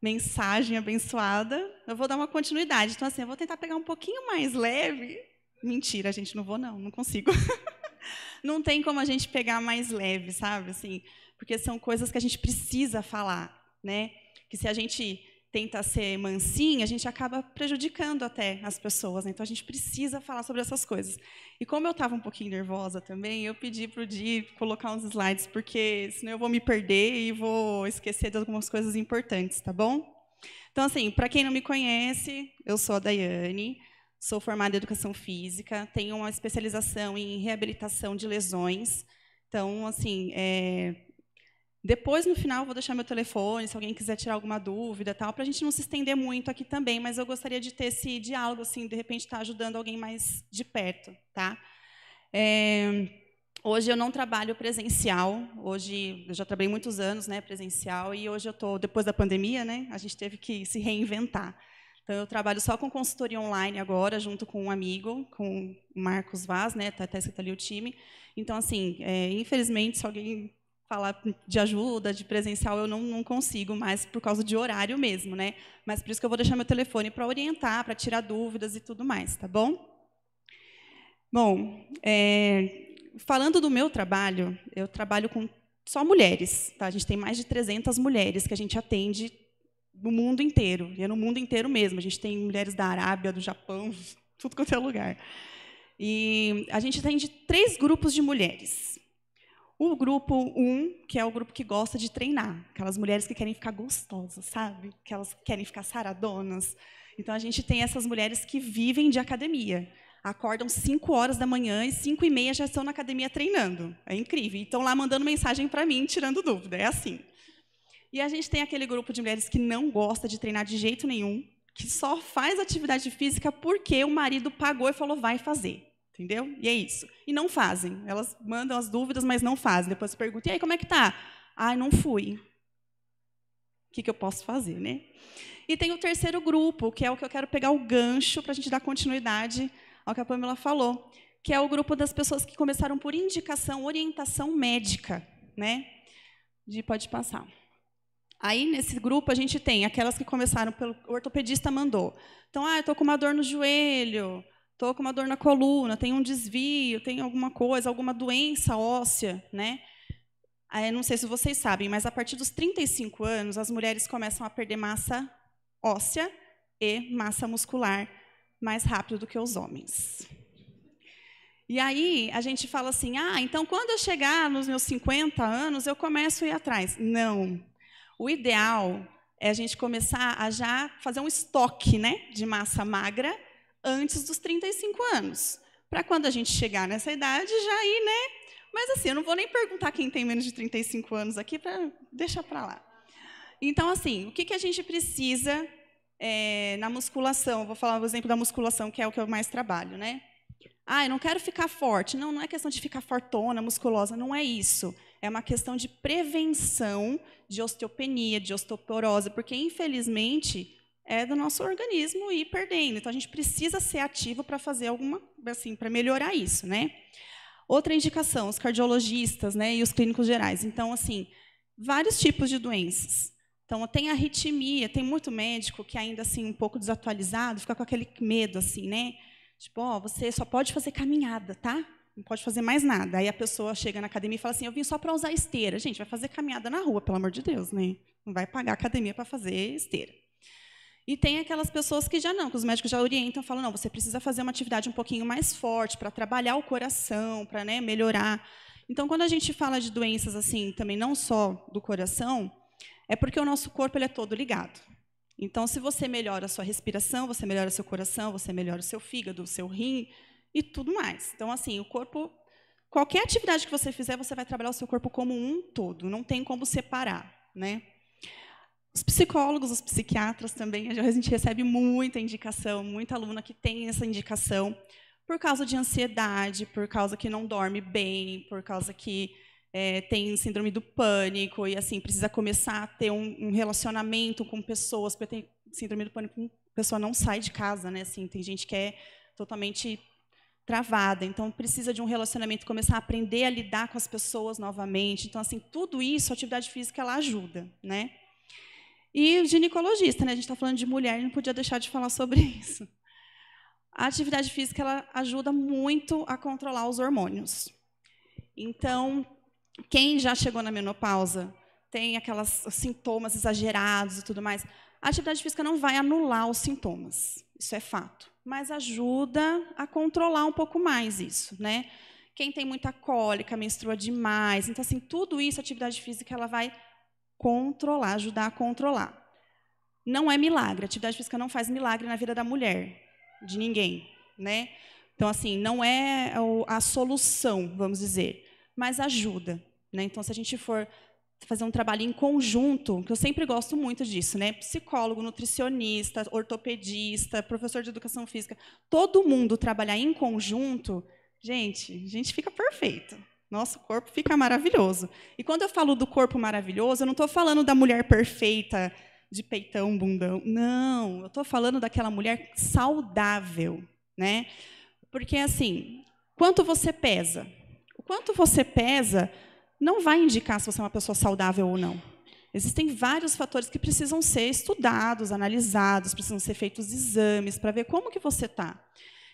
mensagem abençoada, eu vou dar uma continuidade. Então, assim, eu vou tentar pegar um pouquinho mais leve. Mentira, gente, não vou, não consigo. Não tem como a gente pegar mais leve, sabe? Assim, porque são coisas que a gente precisa falar, né? Que se a gente tenta ser mansinha, a gente acaba prejudicando até as pessoas, né? Então a gente precisa falar sobre essas coisas. E como eu estava um pouquinho nervosa também, eu pedi para o Di colocar uns slides, porque senão eu vou me perder e vou esquecer de algumas coisas importantes, tá bom? Então, assim, para quem não me conhece, eu sou a Daiane, sou formada em Educação Física, tenho uma especialização em reabilitação de lesões. Então, assim, depois, no final, vou deixar meu telefone, se alguém quiser tirar alguma dúvida, tal, para a gente não se estender muito aqui também, mas eu gostaria de ter esse diálogo, assim, de repente estar ajudando alguém mais de perto, tá? Hoje eu não trabalho presencial, hoje eu já trabalhei muitos anos, né, presencial, e hoje eu estou, depois da pandemia, né, a gente teve que se reinventar. Então, eu trabalho só com consultoria online agora, junto com um amigo, com o Marcos Vaz, né, está escrito ali o time. Então, assim, infelizmente, se alguém falar de ajuda, de presencial, eu não consigo mais por causa de horário mesmo, né? Mas por isso que eu vou deixar meu telefone para orientar, para tirar dúvidas e tudo mais, tá bom? Bom, falando do meu trabalho, eu trabalho com só mulheres, tá? A gente tem mais de 300 mulheres que a gente atende no mundo inteiro, e é no mundo inteiro mesmo. A gente tem mulheres da Arábia, do Japão, tudo quanto é lugar. E a gente atende 3 grupos de mulheres. O grupo 1, que é o grupo que gosta de treinar, aquelas mulheres que querem ficar gostosas, sabe? Que elas querem ficar saradonas. Então, a gente tem essas mulheres que vivem de academia. Acordam 5 horas da manhã e 5h30 já estão na academia treinando. É incrível. E estão lá mandando mensagem para mim, tirando dúvida. É assim. E a gente tem aquele grupo de mulheres que não gosta de treinar de jeito nenhum, que só faz atividade física porque o marido pagou e falou, vai fazer. Entendeu? E é isso. E não fazem. Elas mandam as dúvidas, mas não fazem. Depois perguntam, e aí, como é que tá? Ah, não fui. O que eu posso fazer, né? E tem o terceiro grupo, que é o que eu quero pegar o gancho para a gente dar continuidade ao que a Pamela falou, que é o grupo das pessoas que começaram por indicação, orientação médica, né? Pode passar. Aí, nesse grupo, a gente tem aquelas que começaram pelo ortopedista mandou. Então, eu estou com uma dor no joelho, estou com uma dor na coluna, tenho um desvio, tenho alguma coisa, alguma doença óssea, né? Aí, não sei se vocês sabem, mas a partir dos 35 anos, as mulheres começam a perder massa óssea e massa muscular mais rápido do que os homens. E aí a gente fala assim, então quando eu chegar nos meus 50 anos, eu começo a ir atrás. Não. O ideal é a gente começar a já fazer um estoque, né, de massa magra antes dos 35 anos. Para quando a gente chegar nessa idade, já ir, né? Mas assim, eu não vou nem perguntar quem tem menos de 35 anos aqui, para deixar para lá. Então, assim, o que a gente precisa na musculação? Eu vou falar o exemplo da musculação, que é o que eu mais trabalho, né? Eu não quero ficar forte. Não, não é questão de ficar fortona, musculosa, não é isso. É uma questão de prevenção de osteopenia, de osteoporose, porque, infelizmente, é do nosso organismo ir perdendo. Então, a gente precisa ser ativo para fazer alguma, assim, para melhorar isso, né? Outra indicação, os cardiologistas, né, e os clínicos gerais. Então, assim, vários tipos de doenças. Então, tem arritmia, tem muito médico que ainda, assim, um pouco desatualizado, fica com aquele medo, assim, né? Tipo, você só pode fazer caminhada, tá? Não pode fazer mais nada. Aí a pessoa chega na academia e fala assim, eu vim só para usar esteira. Gente, vai fazer caminhada na rua, pelo amor de Deus, né? Não vai pagar a academia para fazer esteira. E tem aquelas pessoas que já não, que os médicos já orientam, falam, não, você precisa fazer uma atividade um pouquinho mais forte para trabalhar o coração, para, né, melhorar. Então, quando a gente fala de doenças assim, também não só do coração, é porque o nosso corpo ele é todo ligado. Então, se você melhora a sua respiração, você melhora o seu coração, você melhora o seu fígado, o seu rim e tudo mais. Então, assim, o corpo, qualquer atividade que você fizer, você vai trabalhar o seu corpo como um todo, não tem como separar, né? Os psicólogos, os psiquiatras também, a gente recebe muita indicação, muita aluna que tem essa indicação por causa de ansiedade, por causa que não dorme bem, por causa que tem síndrome do pânico e assim precisa começar a ter um relacionamento com pessoas, porque tem síndrome do pânico, a pessoa não sai de casa, né? Assim, tem gente que é totalmente travada, então precisa de um relacionamento, começar a aprender a lidar com as pessoas novamente. Então, assim, tudo isso, a atividade física ela ajuda, né? E o ginecologista, né? A gente está falando de mulher, não podia deixar de falar sobre isso. A atividade física ela ajuda muito a controlar os hormônios. Então, quem já chegou na menopausa, tem aqueles sintomas exagerados e tudo mais, a atividade física não vai anular os sintomas, isso é fato, mas ajuda a controlar um pouco mais isso, né? Quem tem muita cólica, menstrua demais, então, assim, tudo isso, a atividade física ela vai controlar, ajudar a controlar. Não é milagre, a atividade física não faz milagre na vida da mulher, de ninguém, né? Então, assim, não é a solução, vamos dizer, mas ajuda, né? Então, se a gente for fazer um trabalho em conjunto, que eu sempre gosto muito disso, né? Psicólogo, nutricionista, ortopedista, professor de educação física, todo mundo trabalhar em conjunto, gente, a gente fica perfeito. Nosso corpo fica maravilhoso. E quando eu falo do corpo maravilhoso, eu não estou falando da mulher perfeita, de peitão, bundão. Não, eu estou falando daquela mulher saudável, né? Porque, assim, quanto você pesa? O quanto você pesa não vai indicar se você é uma pessoa saudável ou não. Existem vários fatores que precisam ser estudados, analisados, precisam ser feitos exames para ver como que você está.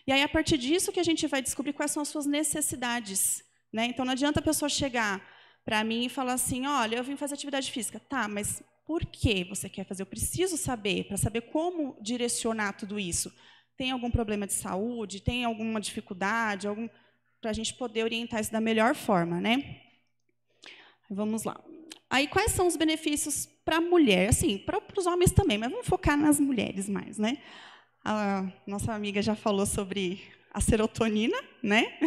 E aí, a partir disso, que a gente vai descobrir quais são as suas necessidades, né? Então, não adianta a pessoa chegar para mim e falar assim, olha, eu vim fazer atividade física. Tá, mas por que você quer fazer? Eu preciso saber, para saber como direcionar tudo isso. Tem algum problema de saúde? Tem alguma dificuldade? Para a gente poder orientar isso da melhor forma, né? Vamos lá. Aí, quais são os benefícios para a mulher? Assim, para os homens também, mas vamos focar nas mulheres mais, né? A nossa amiga já falou sobre a serotonina, né?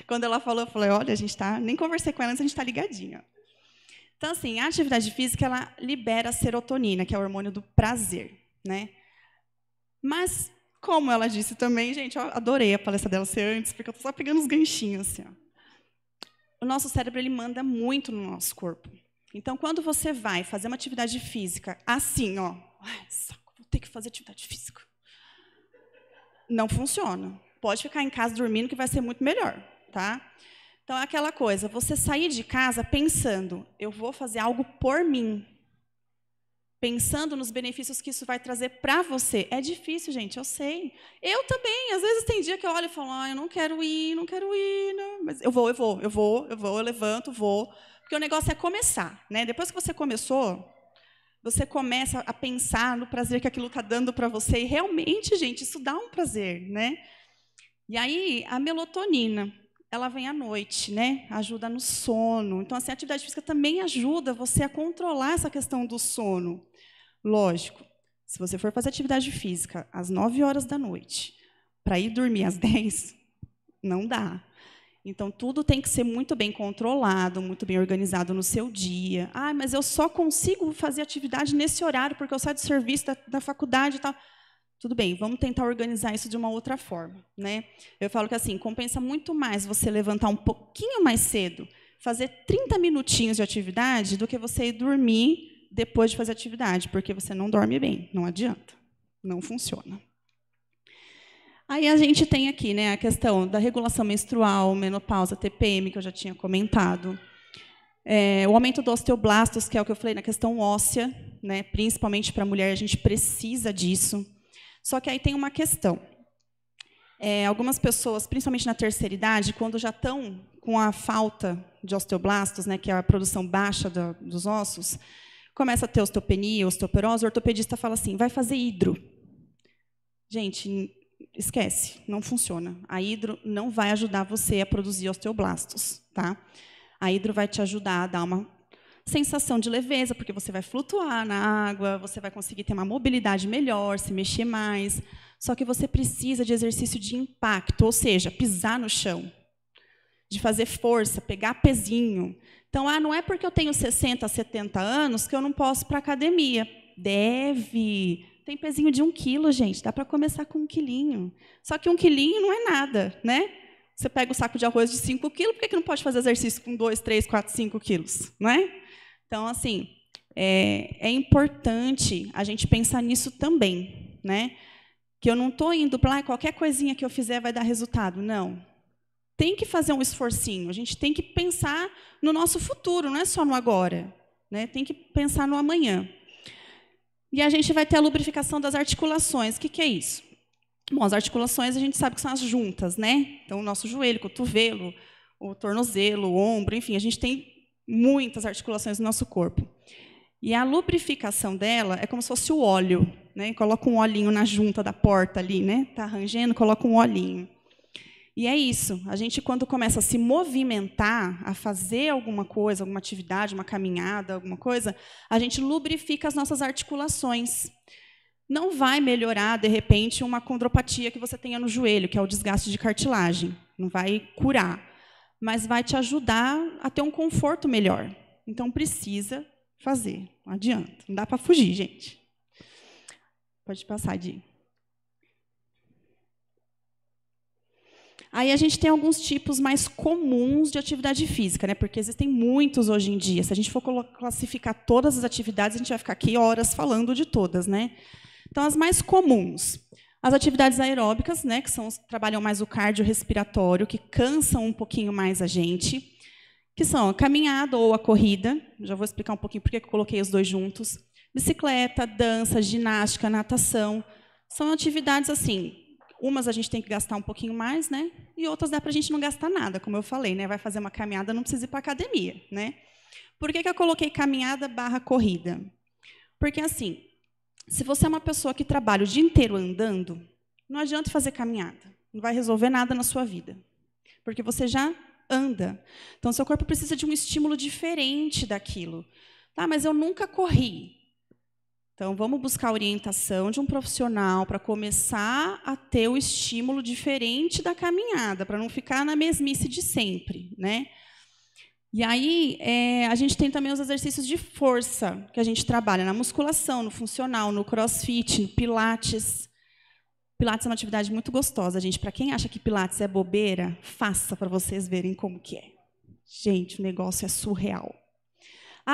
Quando ela falou, eu falei, olha, a gente está... Nem conversei com ela antes, a gente está ligadinha. Então, assim, a atividade física, ela libera a serotonina, que é o hormônio do prazer, né? Mas, como ela disse também, gente, eu adorei a palestra dela ser antes, porque eu estou só pegando os ganchinhos, assim, ó. O nosso cérebro, ele manda muito no nosso corpo. Então, quando você vai fazer uma atividade física assim, ó, ai, saco, vou ter que fazer atividade física. Não funciona. Pode ficar em casa dormindo que vai ser muito melhor, tá? Então, é aquela coisa, você sair de casa pensando, eu vou fazer algo por mim. pensando nos benefícios que isso vai trazer para você. É difícil, gente, eu sei. Eu também, às vezes tem dia que eu olho e falo, eu não quero ir, não. Mas eu levanto, vou. Porque o negócio é começar, né? Depois que você começou, você começa a pensar no prazer que aquilo está dando para você. E realmente, gente, isso dá um prazer, né? E aí, a melatonina, ela vem à noite, né? Ajuda no sono. Então, assim, a atividade física também ajuda você a controlar essa questão do sono. Lógico, se você for fazer atividade física às 9 horas da noite, para ir dormir às 10, não dá. Então, tudo tem que ser muito bem controlado, muito bem organizado no seu dia. Mas eu só consigo fazer atividade nesse horário, porque eu saio do serviço, da faculdade e tal. Tudo bem, vamos tentar organizar isso de uma outra forma, né? Eu falo que assim, compensa muito mais você levantar um pouquinho mais cedo, fazer 30 minutinhos de atividade, do que você ir dormir depois de fazer atividade, porque você não dorme bem, não adianta, não funciona. Aí a gente tem aqui, né, a questão da regulação menstrual, menopausa, TPM, que eu já tinha comentado. O aumento do osteoblastos, que é o que eu falei na questão óssea, né, principalmente para a mulher, a gente precisa disso. Só que aí tem uma questão. Algumas pessoas, principalmente na terceira idade, quando já estão com a falta de osteoblastos, né, que é a produção baixa dos ossos, começa a ter osteopenia, osteoporose, o ortopedista fala assim, vai fazer hidro. Gente, esquece, não funciona. A hidro não vai ajudar você a produzir osteoblastos, tá? A hidro vai te ajudar a dar uma sensação de leveza, porque você vai flutuar na água, você vai conseguir ter uma mobilidade melhor, se mexer mais. Só que você precisa de exercício de impacto, ou seja, pisar no chão, de fazer força, pegar pezinho. Então, não é porque eu tenho 60, 70 anos que eu não posso ir para a academia. Deve. Tem pezinho de 1 quilo, gente. Dá para começar com 1 quilinho. Só que 1 quilinho não é nada, né? Você pega o saco de arroz de 5 quilos, por que não pode fazer exercício com 2, 3, 4, 5 quilos? Não é? Então, assim, é importante a gente pensar nisso também, né? Que eu não estou indo para qualquer coisinha que eu fizer vai dar resultado. Não. Tem que fazer um esforcinho. A gente tem que pensar no nosso futuro, não é só no agora, né? Tem que pensar no amanhã. E a gente vai ter a lubrificação das articulações. O que é isso? Bom, as articulações a gente sabe que são as juntas, né? Então, o nosso joelho, cotovelo, o tornozelo, o ombro, enfim, a gente tem muitas articulações no nosso corpo. E a lubrificação dela é como se fosse o óleo, né? Coloca um olhinho na junta da porta ali, né? Tá rangendo, coloca um olhinho. E é isso. A gente, quando começa a se movimentar, a fazer alguma coisa, alguma atividade, uma caminhada, alguma coisa, a gente lubrifica as nossas articulações. Não vai melhorar, de repente, uma condropatia que você tenha no joelho, que é o desgaste de cartilagem. Não vai curar, mas vai te ajudar a ter um conforto melhor. Então, precisa fazer. Não adianta. Não dá para fugir, gente. Pode passar, Di. Aí a gente tem alguns tipos mais comuns de atividade física, né? Porque existem muitos hoje em dia. Se a gente for classificar todas as atividades, a gente vai ficar aqui horas falando de todas, né? Então, as mais comuns. As atividades aeróbicas, né, que trabalham mais o cardiorrespiratório, que cansam um pouquinho mais a gente, que são a caminhada ou a corrida. Já vou explicar um pouquinho por que eu coloquei os dois juntos. Bicicleta, dança, ginástica, natação. São atividades assim, umas a gente tem que gastar um pouquinho mais, né? E outras dá para a gente não gastar nada, como eu falei, né? Vai fazer uma caminhada, não precisa ir para a academia, né? Por que eu coloquei caminhada / corrida? Porque, assim, se você é uma pessoa que trabalha o dia inteiro andando, não adianta fazer caminhada. Não vai resolver nada na sua vida. Porque você já anda. Então, seu corpo precisa de um estímulo diferente daquilo. Tá, mas eu nunca corri. Então, vamos buscar a orientação de um profissional para começar a ter o estímulo diferente da caminhada, para não ficar na mesmice de sempre, né? E aí, a gente tem também os exercícios de força, que a gente trabalha na musculação, no funcional, no crossfit, no pilates. Pilates é uma atividade muito gostosa, gente. Para quem acha que pilates é bobeira, faça para vocês verem como que é. Gente, o negócio é surreal.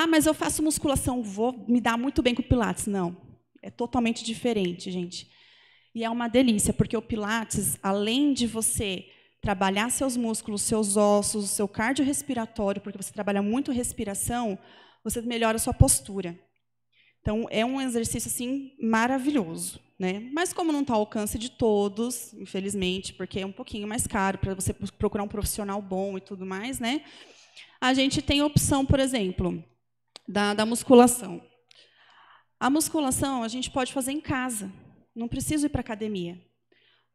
Mas eu faço musculação, vou me dar muito bem com o pilates. Não, é totalmente diferente, gente. E é uma delícia, porque o pilates, além de você trabalhar seus músculos, seus ossos, seu cardiorrespiratório, porque você trabalha muito respiração, você melhora a sua postura. Então, é um exercício assim maravilhoso, né? Mas como não está ao alcance de todos, infelizmente, porque é um pouquinho mais caro para você procurar um profissional bom e tudo mais, né? A gente tem a opção, por exemplo, da musculação. A musculação a gente pode fazer em casa, não precisa ir para a academia.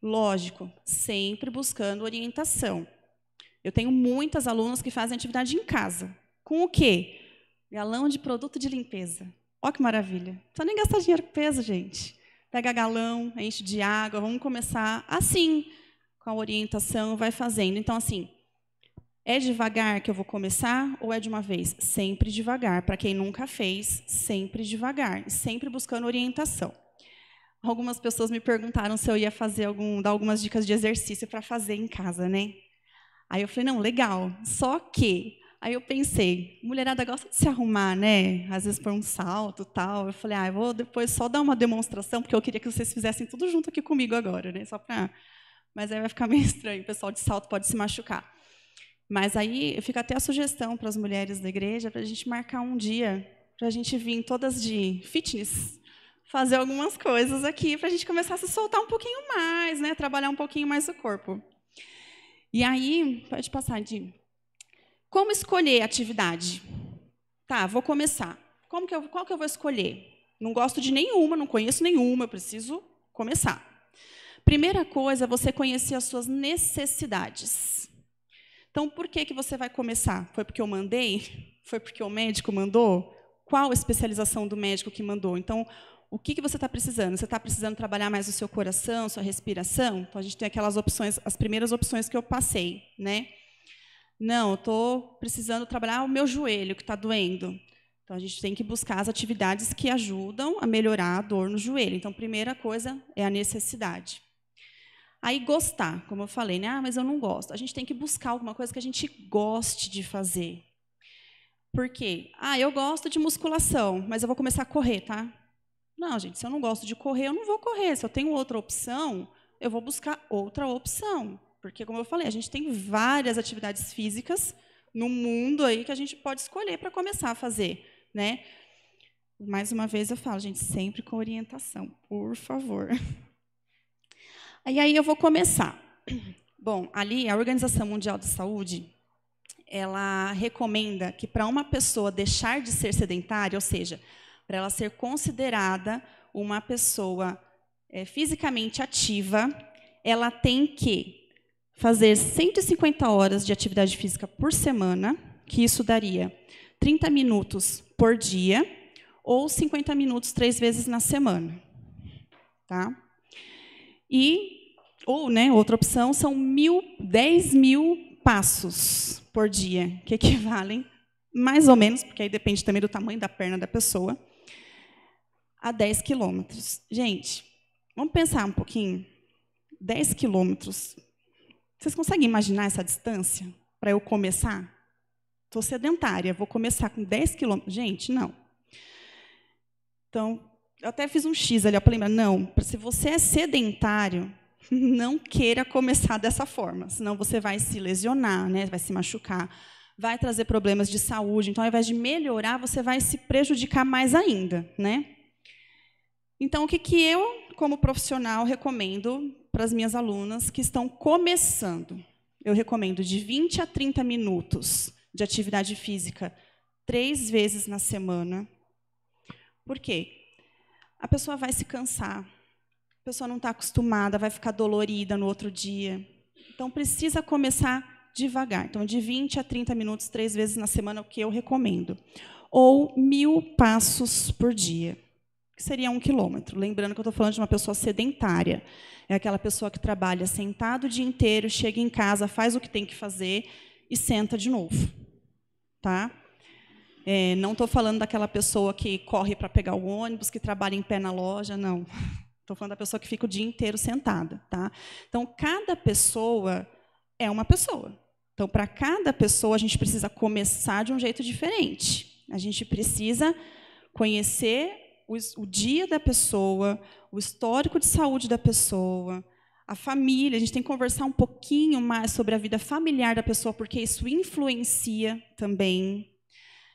Lógico, sempre buscando orientação. Eu tenho muitas alunas que fazem atividade em casa. Com o quê? Galão de produto de limpeza. Olha que maravilha. Não precisa nem gastar dinheiro com peso, gente. Pega galão, enche de água, vamos começar assim, com a orientação, vai fazendo. Então, assim, é devagar que eu vou começar ou é de uma vez? Sempre devagar. Para quem nunca fez, sempre devagar. Sempre buscando orientação. Algumas pessoas me perguntaram se eu ia dar algumas dicas de exercício para fazer em casa, né? Aí eu falei, não, legal. Só que, aí eu pensei, mulherada gosta de se arrumar, né? Às vezes por um salto e tal. Eu falei, eu vou depois só dar uma demonstração, porque eu queria que vocês fizessem tudo junto aqui comigo agora, né? Mas aí vai ficar meio estranho, o pessoal de salto pode se machucar. Mas aí fica até a sugestão para as mulheres da igreja, para a gente marcar um dia, para a gente vir todas de fitness, fazer algumas coisas aqui, para a gente começar a se soltar um pouquinho mais, né? Trabalhar um pouquinho mais o corpo. E aí, pode passar, de como escolher a atividade? Tá, vou começar. Qual que eu vou escolher? Não gosto de nenhuma, não conheço nenhuma, eu preciso começar. Primeira coisa é você conhecer as suas necessidades. Então, por que você vai começar? Foi porque eu mandei? Foi porque o médico mandou? Qual a especialização do médico que mandou? Então, o que você está precisando? Você está precisando trabalhar mais o seu coração, sua respiração? Então, a gente tem aquelas opções, as primeiras opções que eu passei, né? Não, eu estou precisando trabalhar o meu joelho, que está doendo. Então, a gente tem que buscar as atividades que ajudam a melhorar a dor no joelho. Então, primeira coisa é a necessidade. Aí, gostar, como eu falei, né? Mas eu não gosto. A gente tem que buscar alguma coisa que a gente goste de fazer. Por quê? Eu gosto de musculação, mas eu vou começar a correr, tá? Não, gente, se eu não gosto de correr, eu não vou correr. Se eu tenho outra opção, eu vou buscar outra opção. Porque, como eu falei, a gente tem várias atividades físicas no mundo aí que a gente pode escolher para começar a fazer, né? Mais uma vez eu falo, gente, sempre com orientação, por favor. E aí eu vou começar. Bom, ali a Organização Mundial da Saúde, ela recomenda que para uma pessoa deixar de ser sedentária, ou seja, para ela ser considerada uma pessoa fisicamente ativa, ela tem que fazer 150 horas de atividade física por semana, que isso daria 30 minutos por dia, ou 50 minutos 3 vezes na semana. Tá? Outra opção são 10 mil passos por dia, que equivalem, mais ou menos, porque aí depende também do tamanho da perna da pessoa, a 10 quilômetros. Gente, vamos pensar um pouquinho. 10 quilômetros. Vocês conseguem imaginar essa distância para eu começar? Estou sedentária, vou começar com 10 quilômetros. Gente, não. Então, eu até fiz um X ali para lembrar. Não, se você é sedentário, não queira começar dessa forma, senão você vai se lesionar, né? Vai se machucar, vai trazer problemas de saúde. Então, ao invés de melhorar, você vai se prejudicar mais ainda, né? Então, o que eu, como profissional, recomendo para as minhas alunas que estão começando? Eu recomendo de 20 a 30 minutos de atividade física 3 vezes na semana. Por quê? A pessoa vai se cansar, a pessoa não está acostumada, vai ficar dolorida no outro dia. Então, precisa começar devagar. Então, de 20 a 30 minutos, 3 vezes na semana, é o que eu recomendo. Ou 1000 passos por dia, que seria 1 quilômetro. Lembrando que eu estou falando de uma pessoa sedentária. É aquela pessoa que trabalha sentado o dia inteiro, chega em casa, faz o que tem que fazer e senta de novo. Tá? Não estou falando daquela pessoa que corre para pegar o ônibus, que trabalha em pé na loja, não. Estou falando da pessoa que fica o dia inteiro sentada. Tá? Então, cada pessoa é uma pessoa. Então, para cada pessoa, a gente precisa começar de um jeito diferente. A gente precisa conhecer o dia da pessoa, o histórico de saúde da pessoa, a família. A gente tem que conversar um pouquinho mais sobre a vida familiar da pessoa, porque isso influencia também.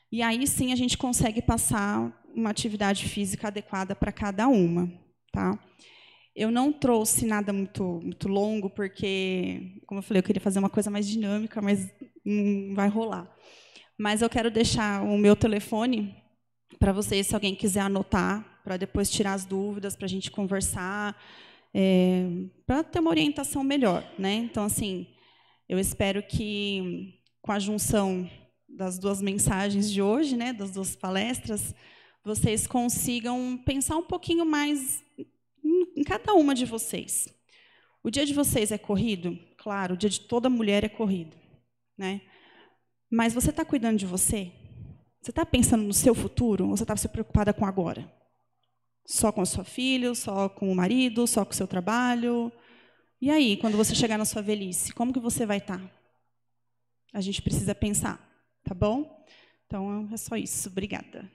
E aí, sim, a gente consegue passar uma atividade física adequada para cada uma, tá? Eu não trouxe nada muito longo, porque, como eu falei, eu queria fazer uma coisa mais dinâmica, mas não vai rolar. Mas eu quero deixar o meu telefone para vocês, se alguém quiser anotar, para depois tirar as dúvidas, para a gente conversar, para ter uma orientação melhor, né? Então, assim, eu espero que, com a junção das duas mensagens de hoje, né, das duas palestras, vocês consigam pensar um pouquinho mais em cada uma de vocês. O dia de vocês é corrido? Claro, o dia de toda mulher é corrido, né? Mas você está cuidando de você? Você está pensando no seu futuro? Ou você está se preocupada com agora? Só com a sua filha, só com o marido, só com o seu trabalho? E aí, quando você chegar na sua velhice, como que você vai estar? A gente precisa pensar, tá bom? Então, é só isso. Obrigada.